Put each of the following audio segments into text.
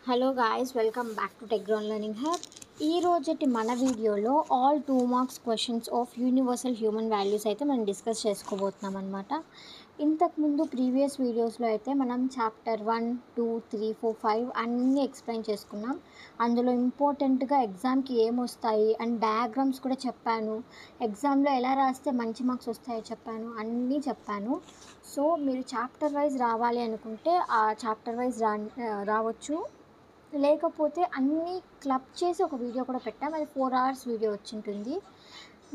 Hello guys, welcome back to Techground Learning Hub. ఈ రోజటి మన వీడియోలో all 2 marks questions of universal human values అయితే మనం డిస్కస్ చేసుకోబోతున్నాం అనమాట. ఇంతకుముందు ప్రీవియస్ వీడియోస్లో అయితే మనం చాప్టర్ 1, 2, 3, 4, 5 అన్నీ ఎక్స్ప్లెయిన్ చేసుకున్నాం. అందులో ఇంపార్టెంట్గా ఎగ్జామ్కి ఏమొస్తాయి అండ్ డయాగ్రామ్స్ కూడా చెప్పాను. ఎగ్జామ్లో ఎలా రాస్తే మంచి మార్క్స్ వస్తాయో చెప్పాను, అన్నీ చెప్పాను. సో మీరు చాప్టర్ వైజ్ రావాలి అనుకుంటే ఆ చాప్టర్ వైజ్ రావచ్చు. లేకపోతే అన్నీ క్లబ్ చేసి ఒక వీడియో కూడా పెట్టాం. అది 4 hours వీడియో వచ్చింటుంది.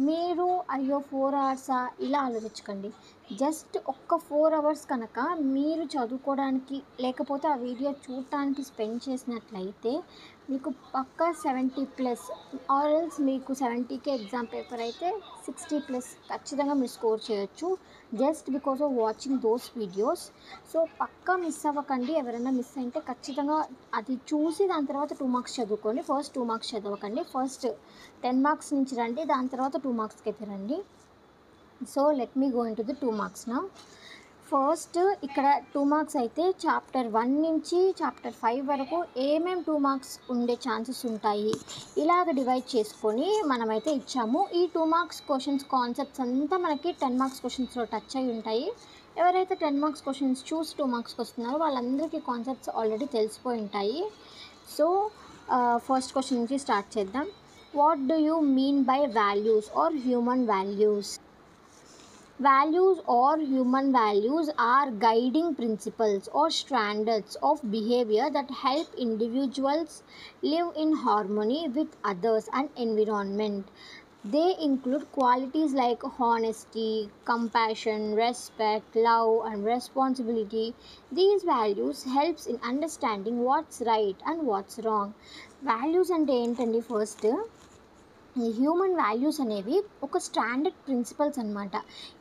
మీరు అయ్యో 4 hours ఇలా ఆలోచించకండి. జస్ట్ ఒక్క 4 hours కనుక మీరు చదువుకోవడానికి లేకపోతే ఆ వీడియో చూడటానికి స్పెండ్ చేసినట్లయితే మీకు పక్కా 70+ ఆర్ఎల్స్ మీకు 70కే ఎగ్జామ్ పేపర్ అయితే 60+ ఖచ్చితంగా మీరు స్కోర్ చేయొచ్చు, just because of watching those videos. So పక్కా మిస్ అవ్వకండి. ఎవరైనా మిస్ అయితే ఖచ్చితంగా అది చూసి దాని తర్వాత 2 మార్క్స్ చదువుకోండి. ఫస్ట్ 2 మార్క్స్ చదవకండి. ఫస్ట్ 10 మార్క్స్ నుంచి రండి, దాని తర్వాత 2 మార్క్స్కి అయితే రండి. So let me go into the 2 marks నా. ఫస్ట్ ఇక్కడ 2 మార్క్స్ అయితే చాప్టర్ 1 నుంచి చాప్టర్ 5 వరకు ఏమేమి 2 మార్క్స్ ఉండే ఛాన్సెస్ ఉంటాయి ఇలాగ డివైడ్ చేసుకొని మనమైతే ఇచ్చాము. ఈ 2 మార్క్స్ క్వశ్చన్స్ కాన్సెప్ట్స్ అంతా మనకి 10 మార్క్స్ క్వశ్చన్స్లో టచ్ అయి ఉంటాయి. ఎవరైతే 10 మార్క్స్ క్వశ్చన్స్ చూసి 2 మార్క్స్కి వస్తున్నారో వాళ్ళందరికీ కాన్సెప్ట్స్ ఆల్రెడీ తెలిసిపోయి ఉంటాయి. సో ఫస్ట్ క్వశ్చన్ నుంచి స్టార్ట్ చేద్దాం. What do you mean by values or human values? Values or human values are guiding principles or standards of behavior that help individuals live in harmony with others and environment. They include qualities like honesty, compassion, respect, love, and responsibility. These values helps in understanding what's right and what's wrong. Values ante entandi first ఈ human values అనేవి ఒక standard principles అనమాట.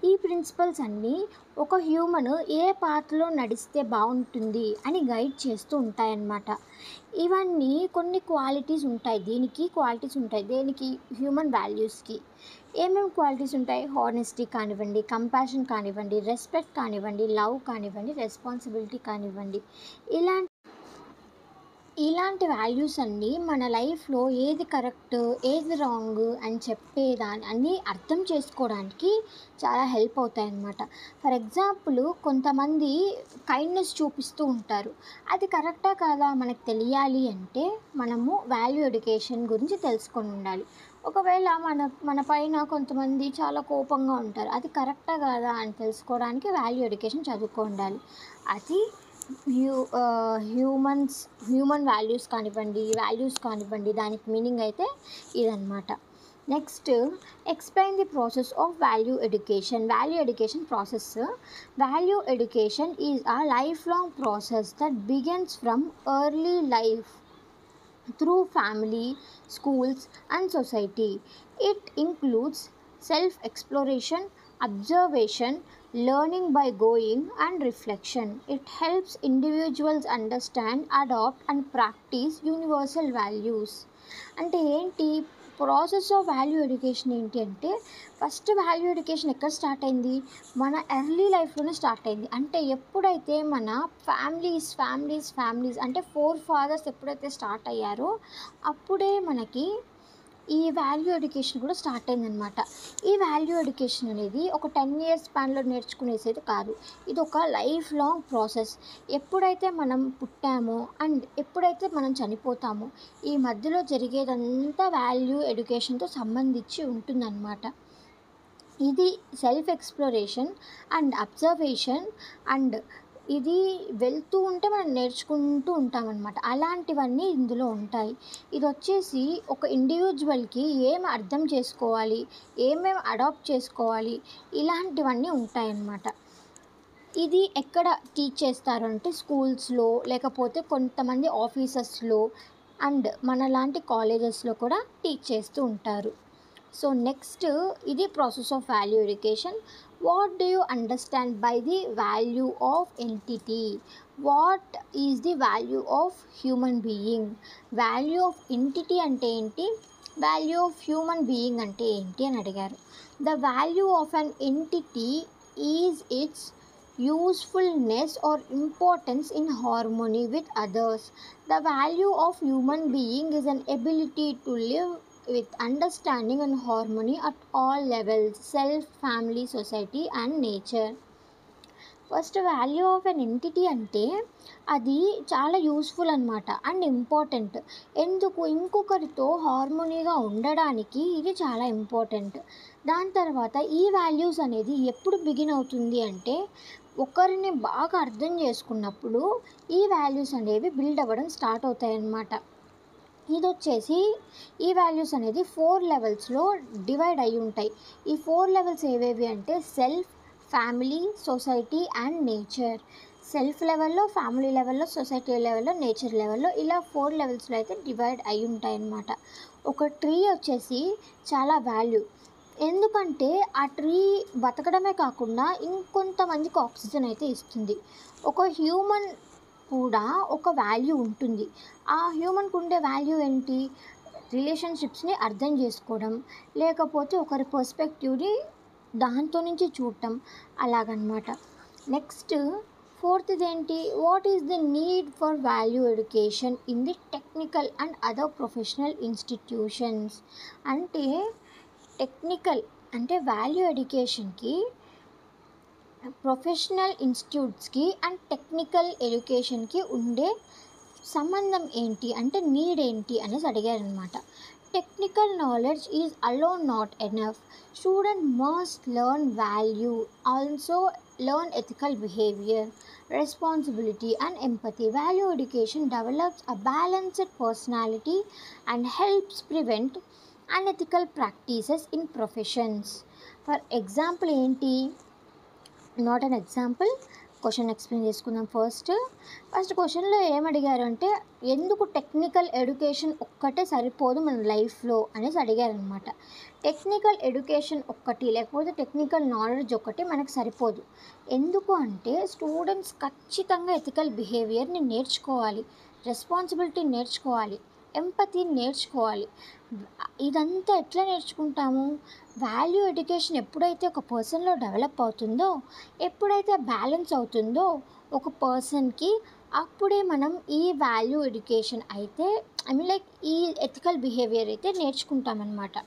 ఈ principles అన్నీ ఒక human ఏ పాత్రలో నడిస్తే బాగుంటుంది అని గైడ్ చేస్తూ ఉంటాయన్నమాట. ఇవన్నీ కొన్ని క్వాలిటీస్ ఉంటాయి, దీనికి క్వాలిటీస్ ఉంటాయి. దేనికి? హ్యూమన్ వాల్యూస్కి ఏమేమి క్వాలిటీస్ ఉంటాయి? హానెస్టీ కానివ్వండి, కంపాషన్ కానివ్వండి, రెస్పెక్ట్ కానివ్వండి, లవ్ కానివ్వండి, రెస్పాన్సిబిలిటీ కానివ్వండి, ఇలాంటి వాల్యూస్ అన్నీ మన లైఫ్లో ఏది కరెక్ట్ ఏది రాంగ్ అని చెప్పేదాన్ని అన్నీ అర్థం చేసుకోవడానికి చాలా హెల్ప్ అవుతాయి అన్నమాట. ఫర్ ఎగ్జాంపుల్, కొంతమంది కైండ్నెస్ చూపిస్తూ ఉంటారు. అది కరెక్టా కాదా మనకు తెలియాలి అంటే మనము వాల్యూ ఎడ్యుకేషన్ గురించి తెలుసుకొని ఉండాలి. ఒకవేళ మన పైన కొంతమంది చాలా కోపంగా ఉంటారు, అది కరెక్టా కాదా అని తెలుసుకోవడానికి వాల్యూ ఎడ్యుకేషన్ చదువుకో ఉండాలి. అది హ్యూమన్ వాల్యూస్ కానివ్వండి దానికి మీనింగ్ అయితే ఇదన్నమాట. Next, explain the process of value education. Value education process. Value education is a life long process that begins from early life through family, schools, and society. It includes self-exploration, observation, learning by going, and reflection. It helps individuals understand, adopt, and practice universal values. అంటే ఏంటి process of value education ఏంటి అంటే, first value education ఎక్కడ start అయింది? మన early లైఫ్లోనే start అయింది. అంటే ఎప్పుడైతే మన ఫ్యామిలీస్ అంటే 4 fathers ఎప్పుడైతే స్టార్ట్ అయ్యారో అప్పుడే మనకి ఈ వాల్యూ ఎడ్యుకేషన్ కూడా స్టార్ట్ అయిందనమాట. ఈ వాల్యూ ఎడ్యుకేషన్ అనేది ఒక 10 years స్పాన్లో నేర్చుకునేసేది కాదు. ఇది ఒక లైఫ్ లాంగ్ ప్రాసెస్. ఎప్పుడైతే మనం పుట్టామో అండ్ ఎప్పుడైతే మనం చనిపోతామో ఈ మధ్యలో జరిగేదంతా వాల్యూ ఎడ్యుకేషన్తో సంబంధించి ఉంటుందన్నమాట. ఇది self exploration and observation and ఇది వెళ్తూ ఉంటే మనం నేర్చుకుంటూ ఉంటామన్నమాట. అలాంటివన్నీ ఇందులో ఉంటాయి. ఇది వచ్చేసి ఒక ఇండివిజువల్కి ఏం అర్థం చేసుకోవాలి, ఏమేమి అడాప్ట్ చేసుకోవాలి, ఇలాంటివన్నీ ఉంటాయన్నమాట. ఇది ఎక్కడ టీచ్ చేస్తారు అంటే స్కూల్స్లో, లేకపోతే కొంతమంది ఆఫీసెస్లో అండ్ మనలాంటి కాలేజెస్లో కూడా టీచ్ చేస్తూ ఉంటారు. సో నెక్స్ట్, ఇది process of value education. What do you understand by the value of entity? What is the value of human being? Value of entity అంటే ఏంటి, వాల్యూ ఆఫ్ హ్యూమన్ బీయింగ్ అంటే ఏంటి అని అడిగారు. The value of an entity is it's usefulness or importance in harmony with others. The value of human being is an ability to live with understanding and harmony at all levels: self, family, society, and nature. First value of N entity అంటే అది చాలా useful అనమాట and important. ఎందుకు? ఇంకొకరితో హార్మోనీగా ఉండడానికి ఇది చాలా important. దాని తర్వాత ఈ వాల్యూస్ అనేది ఎప్పుడు బిగిన్ అవుతుంది అంటే ఒకరిని బాగా అర్థం చేసుకున్నప్పుడు ఈ వాల్యూస్ అనేవి బిల్డ్ అవ్వడం స్టార్ట్ అవుతాయి అన్నమాట. ఇది వచ్చేసి ఈ వాల్యూస్ అనేది 4 లెవెల్స్లో డివైడ్ అయి ఉంటాయి. ఈ 4 లెవెల్స్ ఏవేవి అంటే self, family, society and nature. Self లెవెల్లో, ఫ్యామిలీ లెవెల్లో, సొసైటీ లెవెల్లో, నేచర్ లెవెల్లో ఇలా 4 లెవెల్స్లో అయితే డివైడ్ అయి ఉంటాయి అన్నమాట. ఒక ట్రీ వచ్చేసి చాలా వాల్యూ. ఎందుకంటే ఆ ట్రీ బతకడమే కాకుండా ఇంకొంతమందికి ఆక్సిజన్ అయితే ఇస్తుంది. ఒక హ్యూమన్ కూడా ఒక వాల్యూ ఉంటుంది. ఆ హ్యూమన్కి ఉండే వాల్యూ ఏంటి? రిలేషన్షిప్స్ని అర్థం చేసుకోవడం, లేకపోతే ఒకరి పర్స్పెక్టివ్ని దాంతో నుంచి చూడటం అలాగనమాట. నెక్స్ట్ 4th ఏంటి? What is the need for value education in the technical and other professional institutions. అంటే టెక్నికల్ అంటే వాల్యూ ఎడ్యుకేషన్కి ప్రొఫెషనల్ ఇన్స్టిట్యూట్స్కి అండ్ టెక్నికల్ ఎడ్యుకేషన్కి ఉండే సంబంధం ఏంటి అంటే నీడ్ ఏంటి అనేసి అడిగారనమాట. Technical knowledge is alone not enough. Student must learn value, also learn ethical behaviour, responsibility and empathy. Value education develops a balanced personality and helps prevent unethical practices in professions. For example ఏంటి? Not an example, question explain చేసుకుందాం. First క్వశ్చన్లో ఏమడిగారు అంటే ఎందుకు technical education ఒక్కటే సరిపోదు మన లైఫ్లో అనేసి అడిగారనమాట. టెక్నికల్ ఎడ్యుకేషన్ ఒక్కటి లేకపోతే టెక్నికల్ నాలెడ్జ్ ఒక్కటి మనకు సరిపోదు. ఎందుకు అంటే స్టూడెంట్స్ ఖచ్చితంగా ఎథికల్ బిహేవియర్ని నేర్చుకోవాలి, రెస్పాన్సిబిలిటీ నేర్చుకోవాలి, ఎంపతి నేర్చుకోవాలి. ఇదంతా ఎట్లా నేర్చుకుంటాము? వాల్యూ ఎడ్యుకేషన్ ఎప్పుడైతే ఒక పర్సన్లో డెవలప్ అవుతుందో, ఎప్పుడైతే బ్యాలెన్స్ అవుతుందో ఒక పర్సన్కి, అప్పుడే మనం ఈ వాల్యూ ఎడ్యుకేషన్ అయితే లైక్ ఈ ఎథికల్ బిహేవియర్ అయితే నేర్చుకుంటామన్నమాట.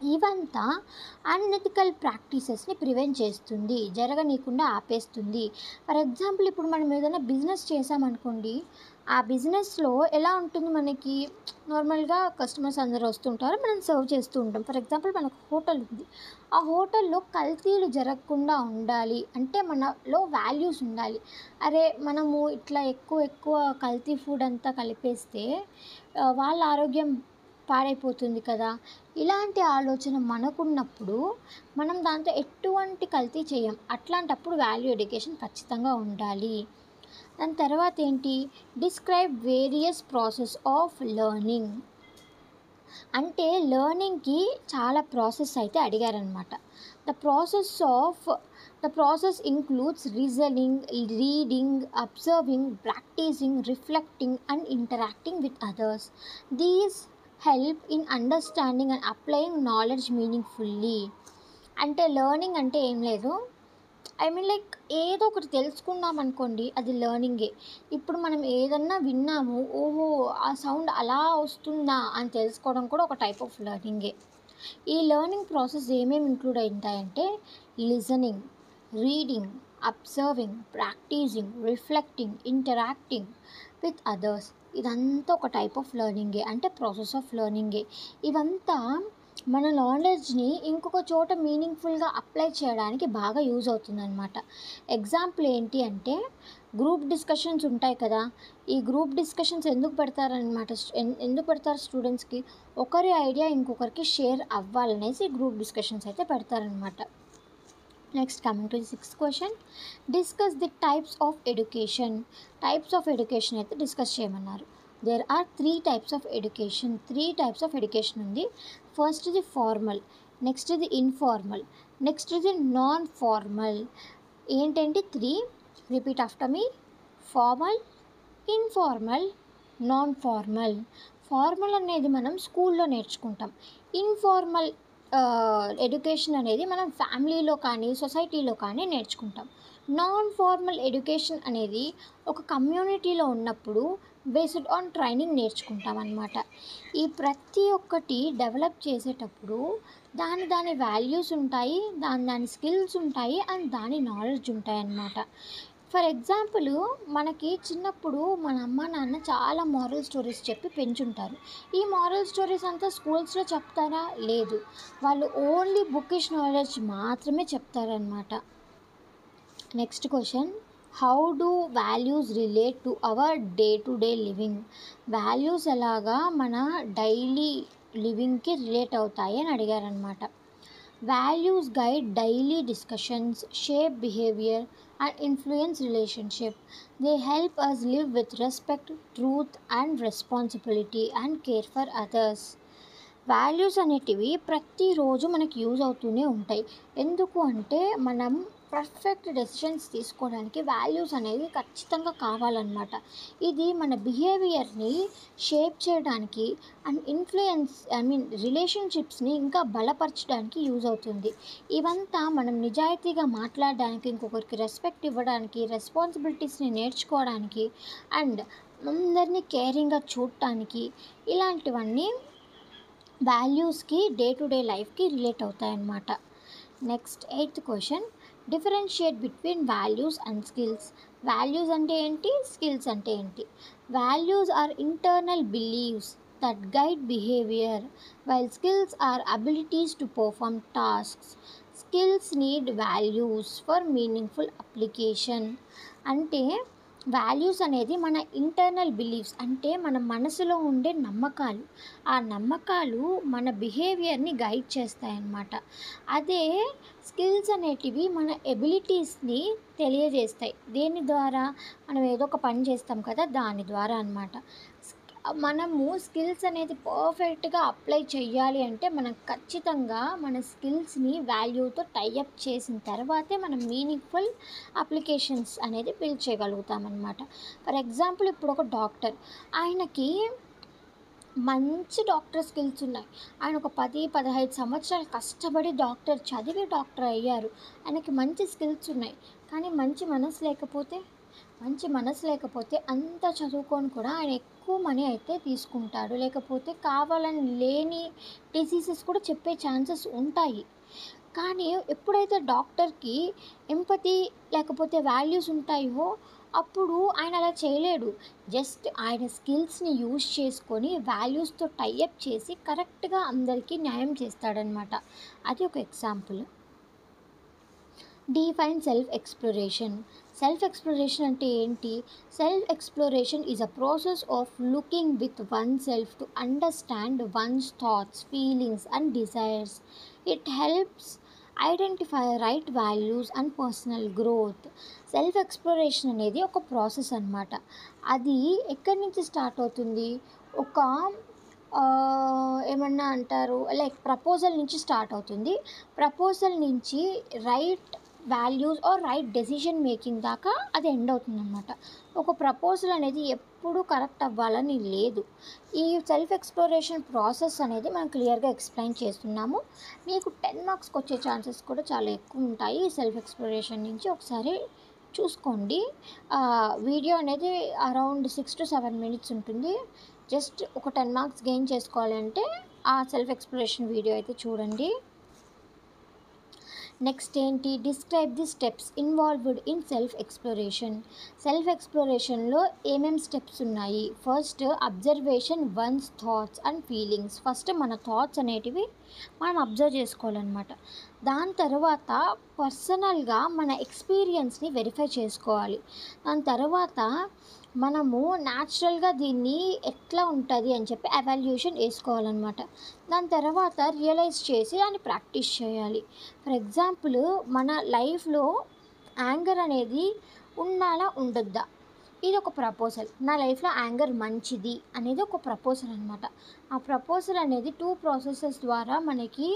ఇవంతా అన్ఎథికల్ ప్రాక్టీసెస్ని ప్రివెంట్ చేస్తుంది, జరగనీయకుండా ఆపేస్తుంది. ఫర్ ఎగ్జాంపుల్ ఇప్పుడు మనం ఏదైనా బిజినెస్ చేసామనుకోండి, ఆ బిజినెస్లో ఎలా ఉంటుంది? మనకి నార్మల్గా కస్టమర్స్ అందరూ వస్తుంటారు, మనం సర్వ్ చేస్తూ ఉంటాం. ఫర్ ఎగ్జాంపుల్ మనకు హోటల్ ఉంది. ఆ హోటల్లో కల్తీలు జరగకుండా ఉండాలి అంటే మనలో వాల్యూస్ ఉండాలి. అరే మనము ఇట్లా ఎక్కువ కల్తీ ఫుడ్ అంతా కలిపేస్తే వాళ్ళ ఆరోగ్యం పాడైపోతుంది కదా. ఇలాంటి ఆలోచన మనకున్నప్పుడు మనం దాంతో ఎటువంటి కల్తీ చేయం. అట్లాంటప్పుడు వాల్యూ ఎడ్యుకేషన్ ఖచ్చితంగా ఉండాలి. దాని తర్వాత ఏంటి? Describe various process of learning. అంటే లెర్నింగ్కి చాలా ప్రాసెస్ అయితే అడిగారనమాట. The process includes reasoning, reading, observing, practising, reflecting and interacting with others. These help in understanding and applying knowledge meaningfully. అంటే లెర్నింగ్ అంటే ఏం లేదు, లైక్ ఏదో ఒకటి తెలుసుకున్నాం అనుకోండి, అది లెర్నింగే. ఇప్పుడు మనం ఏదన్నా విన్నాము, ఓహో ఆ సౌండ్ అలా వస్తుందా అని తెలుసుకోవడం కూడా ఒక టైప్ ఆఫ్ లెర్నింగే. ఈ లెర్నింగ్ ప్రాసెస్ ఏమేమి ఇంక్లూడ్ అవుతాయంటే listening, reading, observing, practising, reflecting, interacting with others. ఇదంతా ఒక టైప్ ఆఫ్ లెర్నింగే, అంటే ప్రాసెస్ ఆఫ్ లెర్నింగే. ఇవంతా మన నాలెడ్జ్ని ఇంకొక చోట మీనింగ్ఫుల్గా అప్లై చేయడానికి బాగా యూజ్ అవుతుందన్నమాట. ఎగ్జాంపుల్ ఏంటి అంటే గ్రూప్ డిస్కషన్స్ ఉంటాయి కదా. ఈ గ్రూప్ డిస్కషన్స్ ఎందుకు పెడతారు స్టూడెంట్స్కి? ఒకరి ఐడియా ఇంకొకరికి షేర్ అవ్వాలనేసి గ్రూప్ డిస్కషన్స్ అయితే పెడతారనమాట. Next coming to the 6th question, discuss the types of education. Types of education అయితే డిస్కస్ చేయమన్నారు. There are 3 types of education. 3 types of education ఉంది. ఫస్ట్ ఇది ఫార్మల్, నెక్స్ట్ ఇది ఇన్ఫార్మల్, నెక్స్ట్ ఇది non formal. ఏంటంటే 3, repeat after me. Formal, informal, non formal. Formal అనేది మనం స్కూల్లో నేర్చుకుంటాం. ఇన్ఫార్మల్ ఎడ్యుకేషన్ అనేది మనం ఫ్యామిలీలో కానీ సొసైటీలో కానీ నేర్చుకుంటాం. నాన్ ఫార్మల్ ఎడ్యుకేషన్ అనేది ఒక కమ్యూనిటీలో ఉన్నప్పుడు బేస్డ్ ఆన్ ట్రైనింగ్ నేర్చుకుంటాం అన్నమాట. ఈ ప్రతి ఒక్కటి డెవలప్ చేసేటప్పుడు దాని వాల్యూస్ ఉంటాయి, దాని స్కిల్స్ ఉంటాయి అండ్ దాని నాలెడ్జ్ ఉంటాయి అన్నమాట. ఫర్ ఎగ్జాంపుల్, మనకి చిన్నప్పుడు మన అమ్మ నాన్న చాలా మారల్ స్టోరీస్ చెప్పి పెంచుంటారు. ఈ మారల్ స్టోరీస్ అంతా స్కూల్స్లో చెప్తారా? లేదు. వాళ్ళు ఓన్లీ బుకిష్ నాలెడ్జ్ మాత్రమే చెప్తారనమాట. Next question, how do values relate to our day to day living? Values ఎలాగా మన డైలీ లివింగ్కి రిలేట్ అవుతాయి అని అడిగారనమాట. Values guide daily discussions, shape behaviour and influence relationship. They help us live with respect, truth and responsibility and care for others. Values అనేటివి ప్రతిరోజు మనకి use అవుతూనే ఉంటాయి. ఎందుకు అంటే మనం పర్ఫెక్ట్ డెసిషన్స్ తీసుకోవడానికి వాల్యూస్ అనేవి ఖచ్చితంగా కావాలన్నమాట. ఇది మన బిహేవియర్ని షేప్ చేయడానికి అండ్ రిలేషన్షిప్స్ని ఇంకా బలపరచడానికి యూజ్ అవుతుంది. ఇవంతా మనం నిజాయితీగా మాట్లాడడానికి, ఇంకొకరికి రెస్పెక్ట్ ఇవ్వడానికి, రెస్పాన్సిబిలిటీస్ని నేర్చుకోవడానికి అండ్ అందరినీ కేరింగ్గా చూడటానికి, ఇలాంటివన్నీ వాల్యూస్కి డే టు డే లైఫ్కి రిలేట్ అవుతాయన్నమాట. Next 8th question, differentiate between values and skills. Values అంటే ఏంటి, స్కిల్స్ అంటే ఏంటి? Values are internal beliefs that guide behaviour, while skills are abilities to perform tasks. Skills need values for meaningful application. అంటే values అనేది మన internal beliefs, అంటే మన మనసులో ఉండే నమ్మకాలు. ఆ నమ్మకాలు మన బిహేవియర్ని గైడ్ చేస్తాయన్నమాట. అదే స్కిల్స్ అనేటివి మన ఎబిలిటీస్ని తెలియజేస్తాయి. దేని ద్వారా? మనం ఏదో ఒక పని చేస్తాం కదా, దాని ద్వారా అన్నమాట. మనము స్కిల్స్ అనేది పర్ఫెక్ట్గా అప్లై చేయాలి అంటే మనం ఖచ్చితంగా మన స్కిల్స్ని వాల్యూతో టైఅప్ చేసిన తర్వాతే మనం మీనింగ్ఫుల్ అప్లికేషన్స్ అనేది బిల్డ్ చేయగలుగుతామన్నమాట. ఫర్ ఎగ్జాంపుల్, ఇప్పుడు ఒక డాక్టర్, ఆయనకి మంచి డాక్టర్ స్కిల్స్ ఉన్నాయి. ఆయన ఒక 10-15 సంవత్సరాలు కష్టపడి చదివి డాక్టర్ అయ్యారు. ఆయనకి మంచి స్కిల్స్ ఉన్నాయి. కానీ మంచి మనసు లేకపోతే అంత చదువుకొని కూడా ఆయన ఎక్కువ మనీ అయితే తీసుకుంటాడు. లేకపోతే కావాలని లేని డిసీజెస్ కూడా చెప్పే ఛాన్సెస్ ఉంటాయి. కానీ ఎప్పుడైతే డాక్టర్కి ఎంపతి లేకపోతే వాల్యూస్ ఉంటాయో అప్పుడు ఆయన అలా చేయలేడు. జస్ట్ ఆయన స్కిల్స్ని యూజ్ చేసుకొని వాల్యూస్తో టైఅప్ చేసి కరెక్ట్గా అందరికీ న్యాయం చేస్తాడనమాట. అది ఒక example. Define self exploration. Self exploration అంటే ఏంటి? Self exploration is a process of looking with one self to understand once thoughts, feelings and desires. It helps identify right values and personal growth. Self exploration అనేది ఒక process అన్నమాట. అది ఎక్కడి నుంచి start అవుతుంది? ఒక ఏమన్నా అంటారు, లైక్ ప్రపోజల్ నుంచి స్టార్ట్ అవుతుంది. ప్రపోజల్ నుంచి right values or right decision making దాకా అది ఎండ్ అవుతుందన్నమాట. ఒక ప్రపోజల్ అనేది ఎప్పుడూ కరెక్ట్ అవ్వాలని లేదు. ఈ సెల్ఫ్ ఎక్స్ప్లోరేషన్ ప్రాసెస్ అనేది మనం క్లియర్గా ఎక్స్ప్లెయిన్ చేస్తున్నాము. మీకు 10 మార్క్స్కి వచ్చే ఛాన్సెస్ కూడా చాలా ఎక్కువ ఉంటాయి ఈ సెల్ఫ్ ఎక్స్ప్లోరేషన్ నుంచి. ఒకసారి చూసుకోండి. వీడియో అనేది అరౌండ్ 6 to 7 minutes ఉంటుంది. జస్ట్ ఒక 10 మార్క్స్ గెయిన్ చేసుకోవాలంటే ఆ సెల్ఫ్ ఎక్స్ప్లోరేషన్ వీడియో అయితే చూడండి. నెక్స్ట్ ఏంటి? Describe the steps involved in self exploration. Self ఎక్స్ప్లోరేషన్లో ఏమేమి స్టెప్స్ ఉన్నాయి? First, observation one's thoughts and feelings. First మన థాట్స్ అనేటివి మనం అబ్జర్వ్ చేసుకోవాలన్నమాట. దాని తర్వాత పర్సనల్గా మన ఎక్స్పీరియన్స్ని వెరిఫై చేసుకోవాలి. దాని తర్వాత మనము న్యాచురల్గా దీన్ని ఎట్లా ఉంటుంది అని చెప్పి ఎవాల్యుయేషన్ వేసుకోవాలన్నమాట. దాని తర్వాత రియలైజ్ చేసి దాన్ని ప్రాక్టీస్ చేయాలి. ఫర్ ఎగ్జాంపుల్, మన లైఫ్లో యాంగర్ అనేది ఉండాలా ఉండొద్దా? ఇది ఒక ప్రపోజల్. నా లైఫ్లో యాంగర్ మంచిది అనేది ఒక ప్రపోజల్ అనమాట. ఆ ప్రపోజల్ అనేది 2 ప్రాసెసెస్ ద్వారా మనకి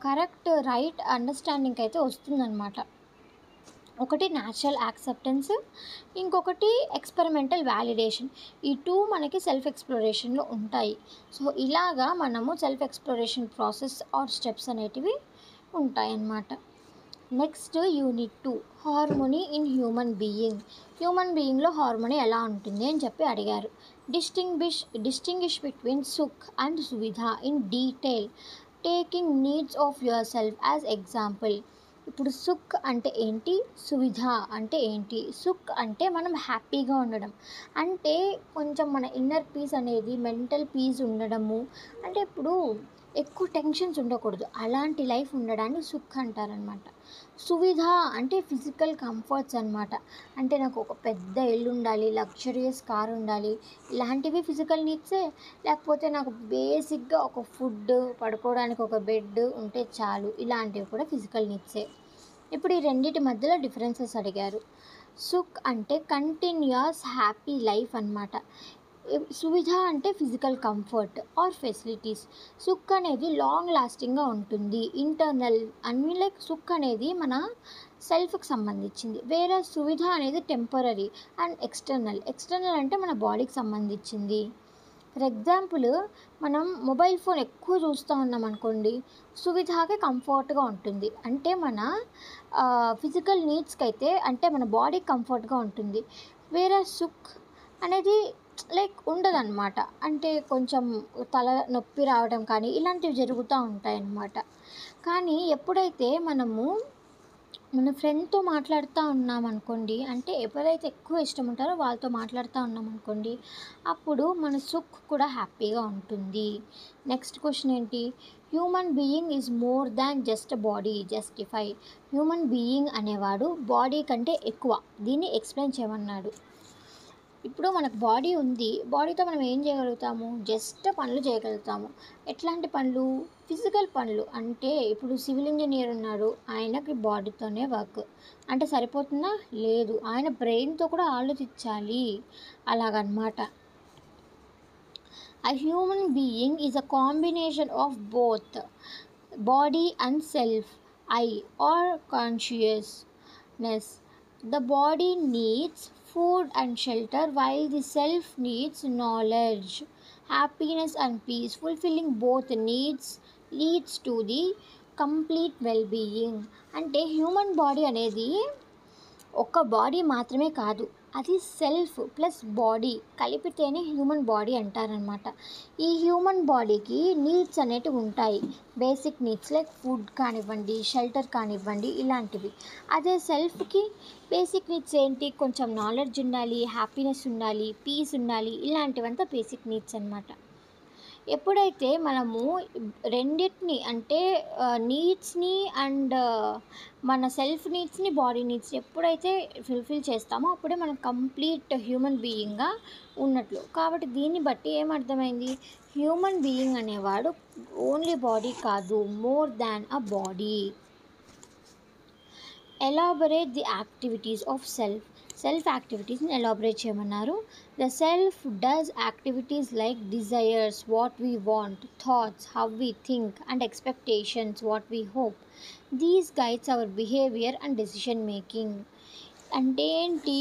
కరెక్ట్ రైట్ అండర్స్టాండింగ్ అయితే వస్తుందన్నమాట. ఒకటి న్యాచురల్ యాక్సెప్టెన్స్, ఇంకొకటి ఎక్స్పెరిమెంటల్ వ్యాలిడేషన్. ఈ 2 మనకి సెల్ఫ్ ఎక్స్ప్లోరేషన్లో ఉంటాయి. సో ఇలాగా మనము self exploration process or steps అనేటివి ఉంటాయన్నమాట. Next unit 2 harmony in human బీయింగ్లో హార్మోనీ ఎలా ఉంటుంది అని చెప్పి అడిగారు. Distinguish between sukh and suvidha in detail, taking needs of your self as example. ఇప్పుడు సుఖ్ అంటే ఏంటి, సువిధ అంటే ఏంటి? సుఖ్ అంటే మనం హ్యాపీగా ఉండడం, అంటే కొంచెం మన ఇన్నర్ పీస్ అనేది మెంటల్ పీస్ ఉండడము, అంటే ఇప్పుడు ఎక్కువ టెన్షన్స్ ఉండకూడదు, అలాంటి లైఫ్ ఉండడాన్ని సుఖ్ అంటారనమాట. సువిధ అంటే ఫిజికల్ కంఫర్ట్స్ అనమాట, అంటే నాకు ఒక పెద్ద ఇల్లు ఉండాలి, లగ్జరియస్ కార్ ఉండాలి, ఇలాంటివి ఫిజికల్ నీడ్సే. లేకపోతే నాకు బేసిక్గా ఒక ఫుడ్, పడుకోవడానికి ఒక బెడ్ ఉంటే చాలు, ఇలాంటివి కూడా ఫిజికల్ నీడ్సే. ఇప్పుడు ఈ రెండింటి మధ్యలో డిఫరెన్సెస్ అడిగారు. సుఖ్ అంటే కంటిన్యూస్ హ్యాపీ లైఫ్ అన్నమాట. సువిధ అంటే ఫిజికల్ కంఫర్ట్ ఆర్ ఫెసిలిటీస్. సుఖ్ అనేది లాంగ్ లాస్టింగ్గా ఉంటుంది, ఇంటర్నల్ అన్ని, లైక్ సుఖ్ అనేది మన సెల్ఫ్కి సంబంధించింది, వేరే సువిధ అనేది టెంపరీ అండ్ ఎక్స్టర్నల్ అంటే మన బాడీకి సంబంధించింది. ఫర్ ఎగ్జాంపుల్, మనం మొబైల్ ఫోన్ ఎక్కువ చూస్తూ ఉన్నాం అనుకోండి, సువిధకి కంఫర్ట్గా ఉంటుంది, అంటే మన ఫిజికల్ నీడ్స్కి అయితే, అంటే మన బాడీకి కంఫర్ట్గా ఉంటుంది. వేరే సుఖ్ అనేది లైక్ ఉండదన్నమాట, అంటే కొంచెం తల నొప్పి రావడం కానీ ఇలాంటివి జరుగుతూ ఉంటాయన్నమాట. కానీ ఎప్పుడైతే మనము మన ఫ్రెండ్తో మాట్లాడుతూ ఉన్నాం అనుకోండి, అంటే ఎవరైతే ఎక్కువ ఇష్టం ఉంటారో వాళ్ళతో మాట్లాడుతూ ఉన్నాం అనుకోండి, అప్పుడు మన సుఖ్ కూడా హ్యాపీగా ఉంటుంది. నెక్స్ట్ క్వశ్చన్ ఏంటి, human being is more than just body, justify. Human being అనేవాడు బాడీ కంటే ఎక్కువ, దీన్ని ఎక్స్ప్లెయిన్ చేయమన్నాడు. ఇప్పుడు మనకు బాడీ ఉంది, బాడీతో మనం ఏం చేయగలుగుతాము, జస్ట్ పనులు చేయగలుగుతాము. ఎట్లాంటి పనులు, ఫిజికల్ పనులు. అంటే ఇప్పుడు సివిల్ ఇంజనీర్ ఉన్నాడు, ఆయనకి బాడీతోనే వర్క్, అంటే సరిపోతుందా, లేదు, ఆయన బ్రెయిన్తో కూడా ఆలోచించాలి, అలాగనమాట. A human being is a combination of both body and self, I or consciousness. The body needs food and shelter while the self needs knowledge, happiness and peace. Fulfilling both needs leads to the complete well-being. అంటే human body అనేది ఒక body మాత్రమే కాదు, అది self plus body కలిపితేనే human body అంటారనమాట. ఈ human బాడీకి నీడ్స్ అనేటివి ఉంటాయి, బేసిక్ నీడ్స్ లైక్ ఫుడ్ కానివ్వండి, షెల్టర్ కానివ్వండి, ఇలాంటివి. అదే సెల్ఫ్కి బేసిక్ నీడ్స్ ఏంటి, కొంచెం నాలెడ్జ్ ఉండాలి, హ్యాపీనెస్ ఉండాలి, పీస్ ఉండాలి, ఇలాంటివంతా బేసిక్ నీడ్స్ అనమాట. ఎప్పుడైతే మనము రెండింటిని, అంటే నీడ్స్ని అండ్ మన సెల్ఫ్ నీడ్స్ని, బాడీ నీడ్స్ని ఎప్పుడైతే ఫుల్ఫిల్ చేస్తామో అప్పుడే మనం కంప్లీట్ హ్యూమన్ బీయింగ్గా ఉన్నట్లు. కాబట్టి దీన్ని బట్టి ఏమర్థమైంది, హ్యూమన్ బీయింగ్ అనేవాడు ఓన్లీ బాడీ కాదు, more than a body. Elaborate the activities of self యాక్టివిటీస్ని ఎలాబొరేట్ చేయమన్నారు. The self does activities like desires, what we want, thoughts, how we think, and expectations, what we hope. These guides our behaviour and decision making. అంటే ఏంటి,